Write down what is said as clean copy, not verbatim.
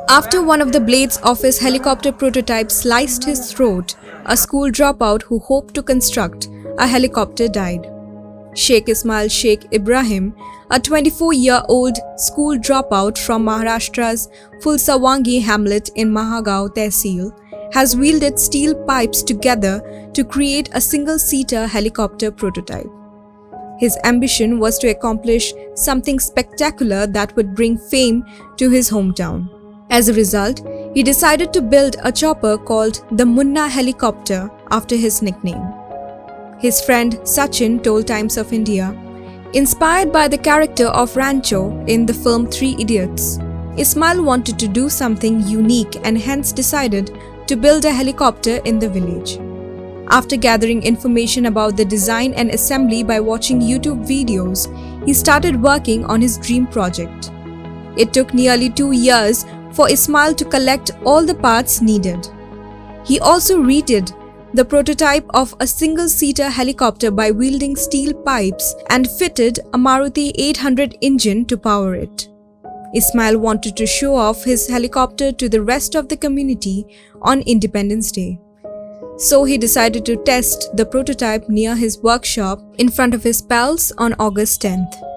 After one of the blades of his helicopter prototype sliced his throat, a school dropout who hoped to construct a helicopter died. Sheikh Ismail Sheikh Ibrahim, a 24-year-old school dropout from Maharashtra's Fulsawangi hamlet in Mahagaon, tehsil, has welded steel pipes together to create a single-seater helicopter prototype. His ambition was to accomplish something spectacular that would bring fame to his hometown. As a result, he decided to build a chopper called the Munna helicopter after his nickname. His friend Sachin told Times of India, inspired by the character of Rancho in the film Three Idiots, Ismail wanted to do something unique and hence decided to build a helicopter in the village. After gathering information about the design and assembly by watching YouTube videos, he started working on his dream project. It took nearly 2 years for Ismail to collect all the parts needed. He also redid the prototype of a single-seater helicopter by welding steel pipes and fitted a Maruti 800 engine to power it. Ismail wanted to show off his helicopter to the rest of the community on Independence Day. So he decided to test the prototype near his workshop in front of his pals on August 10th.